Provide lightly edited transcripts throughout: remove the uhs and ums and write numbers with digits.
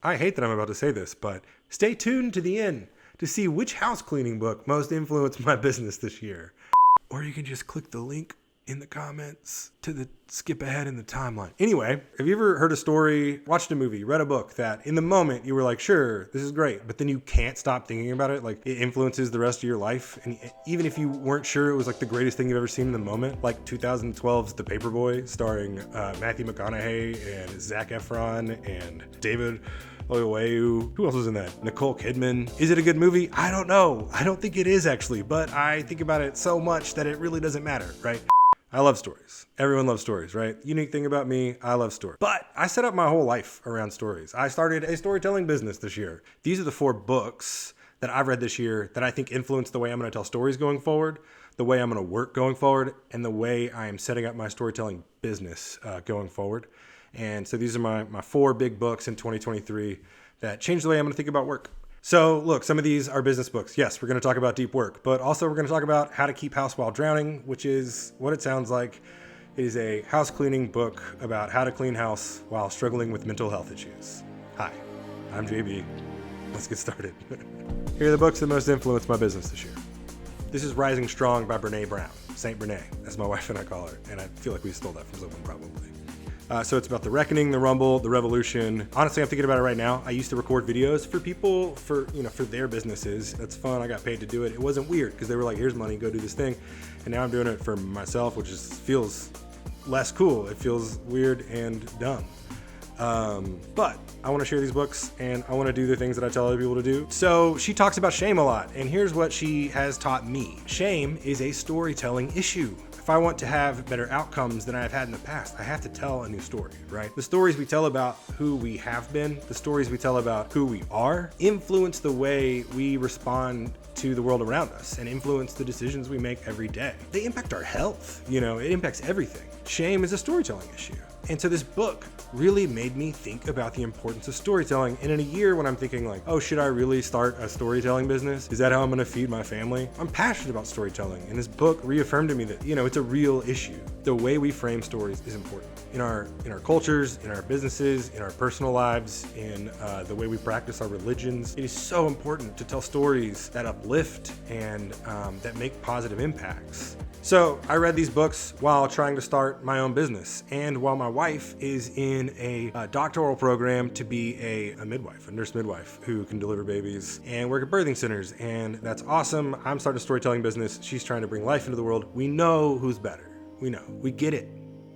I hate that I'm about to say this, but stay tuned to the end to see which house cleaning book most influenced my business this year. Or you can just click the link in the comments to skip ahead in the timeline. Anyway, have you ever heard a story, watched a movie, read a book that in the moment you were like, sure, this is great, but then you can't stop thinking about it? Like, it influences the rest of your life. And even if you weren't sure it was like the greatest thing you've ever seen in the moment, like 2012's The Paperboy, starring Matthew McConaughey and Zac Efron and David Oyelowo. Who else was in that? Nicole Kidman. Is it a good movie? I don't know. I don't think it is actually, but I think about it so much that it really doesn't matter, right? I love stories. Everyone loves stories, right? Unique thing about me, I love stories. But I set up my whole life around stories. I started a storytelling business this year. These are the 4 books that I've read this year that I think influence the way I'm going to tell stories going forward, the way I'm going to work going forward, and the way I am setting up my storytelling business going forward. And so these are my 4 big books in 2023 that changed the way I'm going to think about work. So look, some of these are business books. Yes, we're going to talk about deep work, but also we're going to talk about how to keep house while drowning, which is what it sounds like. It is a house cleaning book about how to clean house while struggling with mental health issues. Hi, I'm JB. Let's get started. Here are the books that most influenced my business this year. This is Rising Strong by Brené Brown. Saint Brené, as my wife and I call her, and I feel like we stole that from someone probably. So it's about the reckoning, the rumble, the revolution. Honestly, I'm thinking about it right now. I used to record videos for people for their businesses. That's fun. I got paid to do it. It wasn't weird because they were like, here's money, go do this thing. And now I'm doing it for myself, which feels less cool. It feels weird and dumb. But I want to share these books and I want to do the things that I tell other people to do. So she talks about shame a lot. And here's what she has taught me. Shame is a storytelling issue. If I want to have better outcomes than I've had in the past, I have to tell a new story, right? The stories we tell about who we have been, the stories we tell about who we are, influence the way we respond to the world around us and influence the decisions we make every day. They impact our health, it impacts everything. Shame is a storytelling issue. And so this book really made me think about the importance of storytelling. And in a year when I'm thinking like, oh, should I really start a storytelling business? Is that how I'm gonna feed my family? I'm passionate about storytelling. And this book reaffirmed to me that, it's a real issue. The way we frame stories is important. In our cultures, in our businesses, in our personal lives, in the way we practice our religions. It is so important to tell stories that uplift and that make positive impacts. So I read these books while trying to start my own business and while my wife is in a doctoral program to be a midwife, a nurse midwife who can deliver babies and work at birthing centers. And that's awesome. I'm starting a storytelling business. She's trying to bring life into the world. We know who's better. We know. We get it.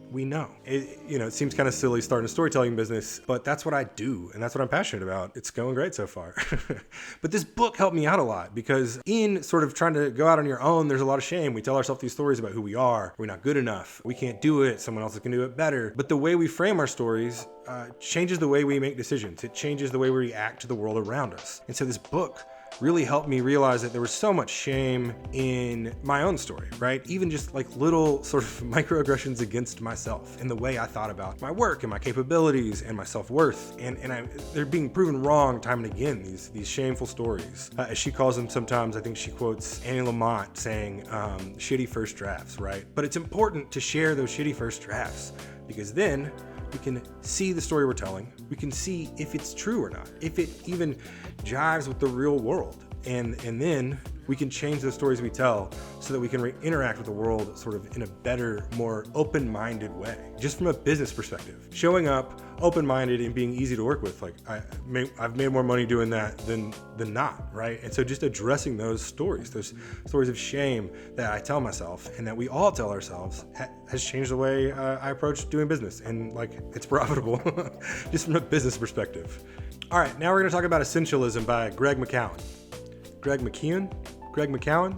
We know. It seems kind of silly starting a storytelling business, but that's what I do, and that's what I'm passionate about. It's going great so far. But this book helped me out a lot because in sort of trying to go out on your own, there's a lot of shame. We tell ourselves these stories about who we are. We're not good enough. We can't do it. Someone else can do it better. But the way we frame our stories changes the way we make decisions. It changes the way we react to the world around us. And so this book really helped me realize that there was so much shame in my own story, right? Even just like little sort of microaggressions against myself in the way I thought about my work and my capabilities and my self-worth. And they're being proven wrong time and again, these shameful stories. As she calls them sometimes, I think she quotes Annie Lamott saying, shitty first drafts, right? But it's important to share those shitty first drafts because then we can see the story we're telling. We can see if it's true or not, if it even jives with the real world. And then we can change the stories we tell so that we can interact with the world sort of in a better, more open-minded way. Just from a business perspective, showing up open-minded and being easy to work with. Like I've made more money doing that than not, right? And so just addressing those stories of shame that I tell myself and that we all tell ourselves has changed the way I approach doing business. And like it's profitable just from a business perspective. All right, now we're going to talk about Essentialism by McKeown. McKeown?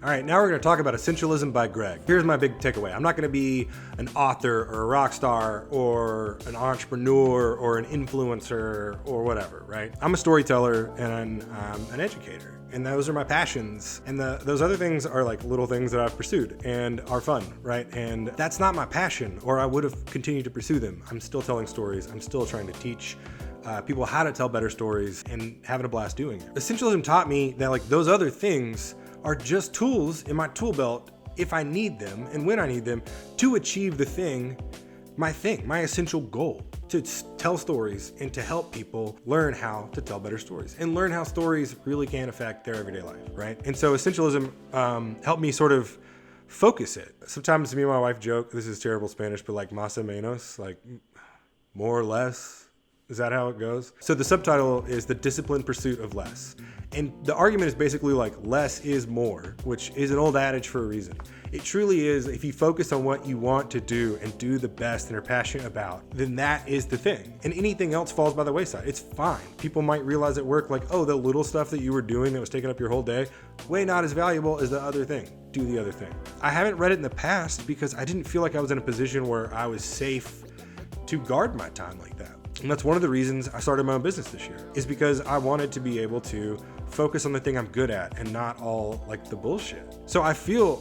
All right, now we're going to talk about Essentialism by Greg. Here's my big takeaway. I'm not going to be an author or a rock star or an entrepreneur or an influencer or whatever, right? I'm a storyteller and I'm an educator. And those are my passions. And those other things are like little things that I've pursued and are fun, right? And that's not my passion, or I would have continued to pursue them. I'm still telling stories. I'm still trying to teach people how to tell better stories and having a blast doing it. Essentialism taught me that like those other things are just tools in my tool belt if I need them and when I need them to achieve the thing my thing, my essential goal, to tell stories and to help people learn how to tell better stories and learn how stories really can affect their everyday life, right? And so Essentialism helped me sort of focus it. Sometimes me and my wife joke, this is terrible Spanish, but like más o menos, like more or less. Is that how it goes? So the subtitle is The Disciplined Pursuit of Less. And the argument is basically like less is more, which is an old adage for a reason. It truly is. If you focus on what you want to do and do the best and are passionate about, then that is the thing. And anything else falls by the wayside. It's fine. People might realize at work, like, oh, the little stuff that you were doing that was taking up your whole day, way not as valuable as the other thing. Do the other thing. I haven't read it in the past because I didn't feel like I was in a position where I was safe to guard my time like that. And that's one of the reasons I started my own business this year, is because I wanted to be able to focus on the thing I'm good at and not all like the bullshit. So I feel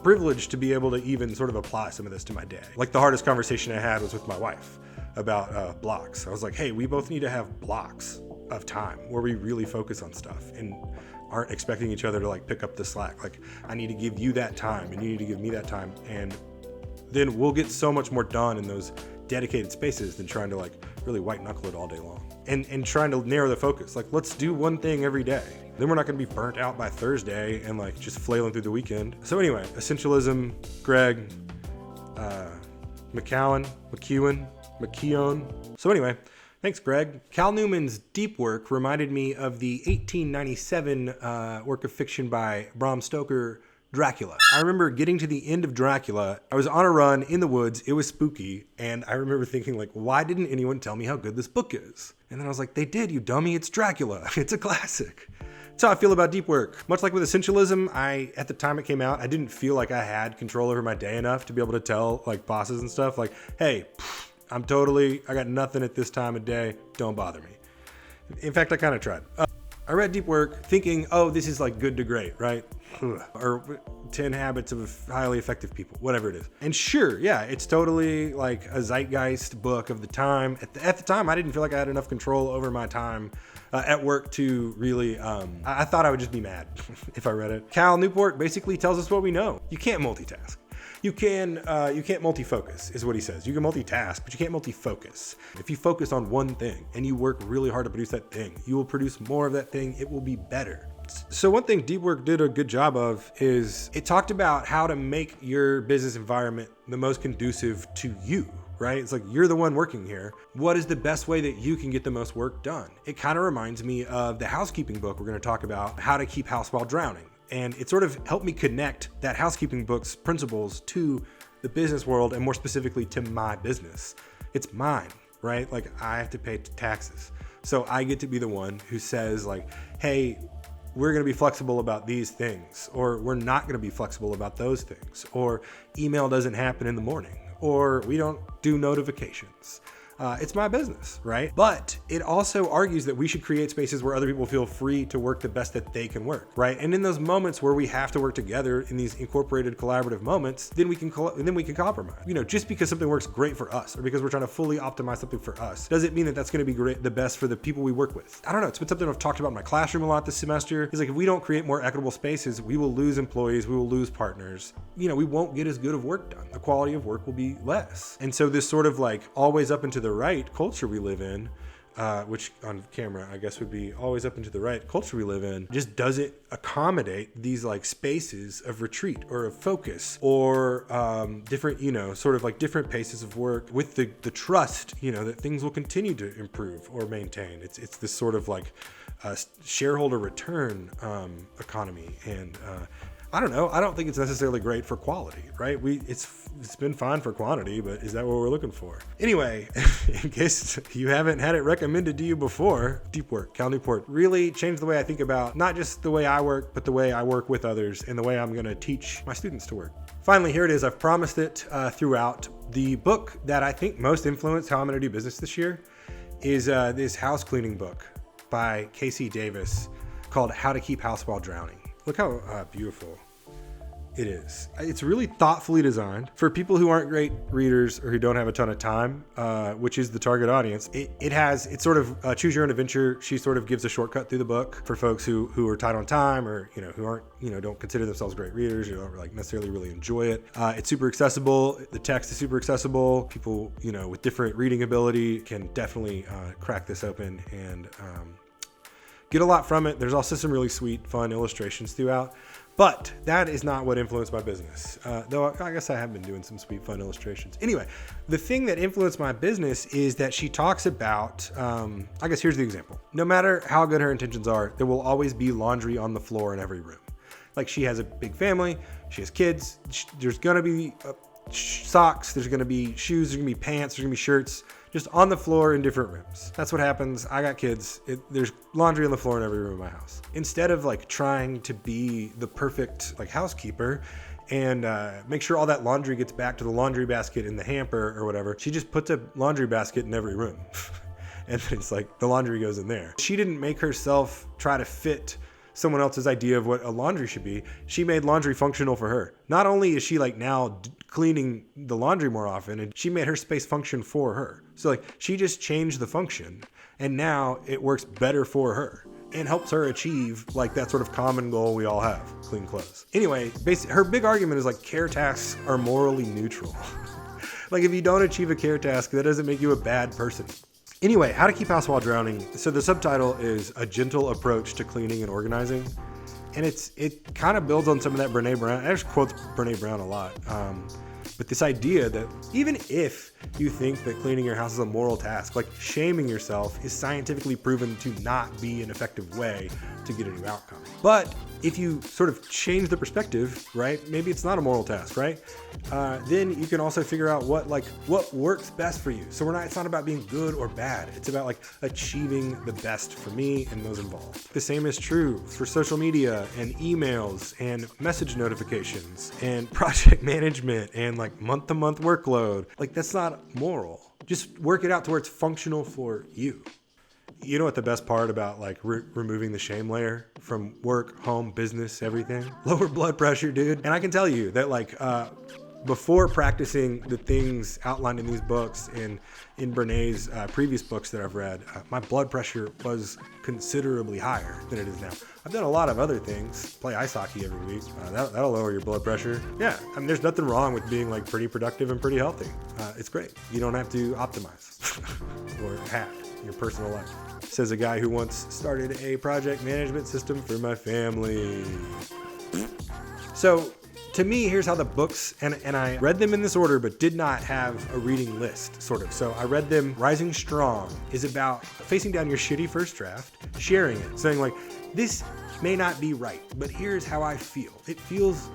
privileged to be able to even sort of apply some of this to my day. Like the hardest conversation I had was with my wife about blocks. I was like, hey, we both need to have blocks of time where we really focus on stuff and aren't expecting each other to like pick up the slack. Like I need to give you that time and you need to give me that time. And then we'll get so much more done in those dedicated spaces than trying to like really white knuckle it all day long and trying to narrow the focus. Like let's do one thing every day. Then we're not going to be burnt out by Thursday and like just flailing through the weekend. So anyway, Essentialism, Greg, McKeown. So anyway, thanks, Greg. Cal Newman's Deep Work reminded me of the 1897 work of fiction by Bram Stoker, Dracula. I remember getting to the end of Dracula. I was on a run in the woods. It was spooky. And I remember thinking like, why didn't anyone tell me how good this book is? And then I was like, they did, you dummy. It's Dracula. It's a classic. That's how I feel about Deep Work. Much like with Essentialism, at the time it came out, I didn't feel like I had control over my day enough to be able to tell like bosses and stuff like, hey, I got nothing at this time of day. Don't bother me. In fact, I kind of tried. I read Deep Work thinking, oh, this is like good to great, right? Or 10 Habits of Highly Effective People, whatever it is. And sure, yeah, it's totally like a zeitgeist book of the time. At the time, I didn't feel like I had enough control over my time at work to really, I thought I would just be mad if I read it. Cal Newport basically tells us what we know. You can't multitask. You can't multi-focus is what he says. You can multitask, but you can't multi-focus. If you focus on one thing and you work really hard to produce that thing, you will produce more of that thing. It will be better. So one thing Deep Work did a good job of is it talked about how to make your business environment the most conducive to you, right? It's like, you're the one working here. What is the best way that you can get the most work done? It kind of reminds me of the housekeeping book we're going to talk about, How to Keep House While Drowning. And it sort of helped me connect that housekeeping book's principles to the business world and more specifically to my business. It's mine, right? Like I have to pay taxes. So I get to be the one who says like, hey, we're going to be flexible about these things, or we're not going to be flexible about those things, or email doesn't happen in the morning, or we don't do notifications. It's my business, right? But it also argues that we should create spaces where other people feel free to work the best that they can work, right? And in those moments where we have to work together in these incorporated collaborative moments, then we can compromise. You know, just because something works great for us, or because we're trying to fully optimize something for us, doesn't mean that that's going to be great, the best for the people we work with. I don't know. It's been something I've talked about in my classroom a lot this semester. It's like, if we don't create more equitable spaces, we will lose employees, we will lose partners. You know, we won't get as good of work done. The quality of work will be less. And so this sort of like always up and to the right culture we live in, which on camera I guess would be always up and to the right culture we live in, just doesn't accommodate these like spaces of retreat or of focus or different, you know, sort of like different paces of work with the trust, you know, that things will continue to improve or maintain. It's this sort of like shareholder return economy. And I don't know. I don't think it's necessarily great for quality, right? It's been fine for quantity, but is that what we're looking for? Anyway, in case you haven't had it recommended to you before, Deep Work, Cal Newport, really changed the way I think about not just the way I work, but the way I work with others and the way I'm going to teach my students to work. Finally, here it is. I've promised it throughout. The book that I think most influenced how I'm going to do business this year is this house cleaning book by Casey Davis called How to Keep House While Drowning. Look how beautiful It is. It's really thoughtfully designed for people who aren't great readers or who don't have a ton of time, which is the target audience. It's sort of choose your own adventure. She sort of gives a shortcut through the book for folks who are tight on time or, who aren't, don't consider themselves great readers, or don't like necessarily really enjoy it. It's super accessible. The text is super accessible. People, with different reading ability can definitely crack this open and get a lot from it. There's also some really sweet, fun illustrations throughout. But that is not what influenced my business, though I guess I have been doing some sweet, fun illustrations. Anyway, the thing that influenced my business is that she talks about, I guess here's the example. No matter how good her intentions are, there will always be laundry on the floor in every room. Like, she has a big family, she has kids, there's going to be socks, there's going to be shoes, there's going to be pants, there's going to be shirts, just on the floor in different rooms. That's what happens. I got kids. There's laundry on the floor in every room of my house. Instead of like trying to be the perfect like housekeeper and make sure all that laundry gets back to the laundry basket in the hamper or whatever, she just puts a laundry basket in every room. And it's like the laundry goes in there. She didn't make herself try to fit someone else's idea of what a laundry should be. She made laundry functional for her. Not only is she like now cleaning the laundry more often, and she made her space function for her. So like she just changed the function and now it works better for her and helps her achieve like that sort of common goal we all have, clean clothes. Anyway, her big argument is like care tasks are morally neutral. Like if you don't achieve a care task, that doesn't make you a bad person. Anyway, How to Keep House While Drowning. So the subtitle is A Gentle Approach to Cleaning and Organizing. And it kind of builds on some of that Brené Brown. I actually quotes Brené Brown a lot. But this idea that even if you think that cleaning your house is a moral task, like shaming yourself is scientifically proven to not be an effective way to get a new outcome. But if you sort of change the perspective, right? Maybe it's not a moral task, right? Then you can also figure out what works best for you. So it's not about being good or bad. It's about like achieving the best for me and those involved. The same is true for social media and emails and message notifications and project management and like month-to-month workload. Like that's not moral. Just work it out to where it's functional for you. You know what the best part about like removing the shame layer from work, home, business, everything? Lower blood pressure, dude. And I can tell you that like before practicing the things outlined in these books and in Brené's previous books that I've read, my blood pressure was considerably higher than it is now. I've done a lot of other things, play ice hockey every week. That'll lower your blood pressure. Yeah, I mean, there's nothing wrong with being like pretty productive and pretty healthy. It's great. You don't have to optimize or hack your personal life. Says a guy who once started a project management system for my family. So to me, here's how the books, and I read them in this order, but did not have a reading list, sort of. So I read them. Rising Strong is about facing down your shitty first draft, sharing it, saying like, this may not be right, but here's how I feel. It feels,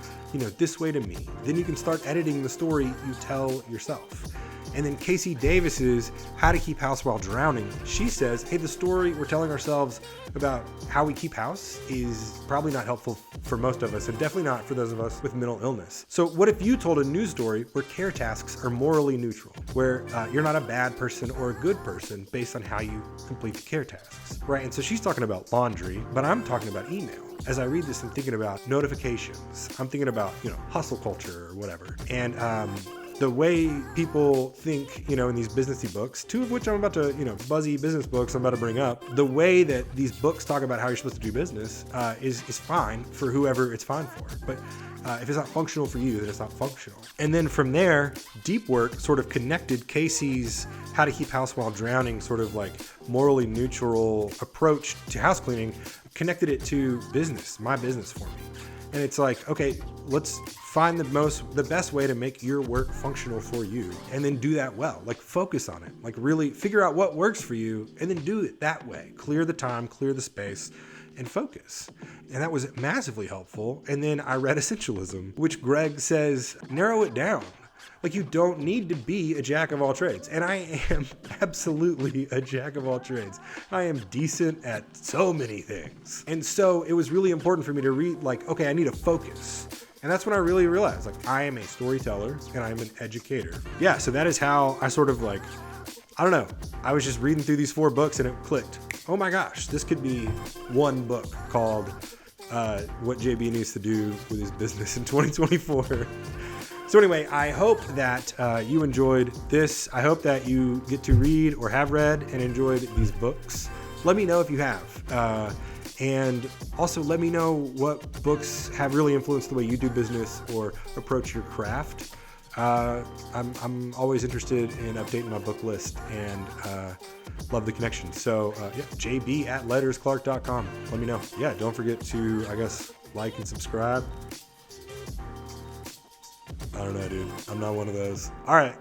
this way to me. Then you can start editing the story you tell yourself. And then Casey Davis's How to Keep House While Drowning. She says, hey, the story we're telling ourselves about how we keep house is probably not helpful for most of us, and definitely not for those of us with mental illness. So what if you told a news story where care tasks are morally neutral, where you're not a bad person or a good person based on how you complete the care tasks, right? And so she's talking about laundry, but I'm talking about email. As I read this, I'm thinking about notifications. I'm thinking about, hustle culture or whatever. And the way people think, in these businessy books, two of which I'm about to, buzzy business books I'm about to bring up, the way that these books talk about how you're supposed to do business is fine for whoever it's fine for. But if it's not functional for you, then it's not functional. And then from there, Deep Work sort of connected Casey's How to Keep House While Drowning sort of like morally neutral approach to house cleaning, connected it to business, my business for me. And it's like, okay, let's find the best way to make your work functional for you and then do that well. Like focus on it, like really figure out what works for you and then do it that way. Clear the time, clear the space, and focus. And that was massively helpful. And then I read Essentialism, which Greg says, narrow it down. Like you don't need to be a jack of all trades. And I am absolutely a jack of all trades. I am decent at so many things. And so it was really important for me to read like, okay, I need to focus. And that's when I really realized like I am a storyteller and I'm an educator. Yeah, so that is how I sort of like, I don't know. I was just reading through these 4 books and it clicked. Oh my gosh, this could be one book called what JB needs to do with his business in 2024. So anyway, I hope that you enjoyed this. I hope that you get to read or have read and enjoyed these books. Let me know if you have. And also let me know what books have really influenced the way you do business or approach your craft. I'm always interested in updating my book list and love the connection. So jb@lettersclark.com. Let me know. Yeah, don't forget to, like and subscribe. I don't know, dude. I'm not one of those. All right.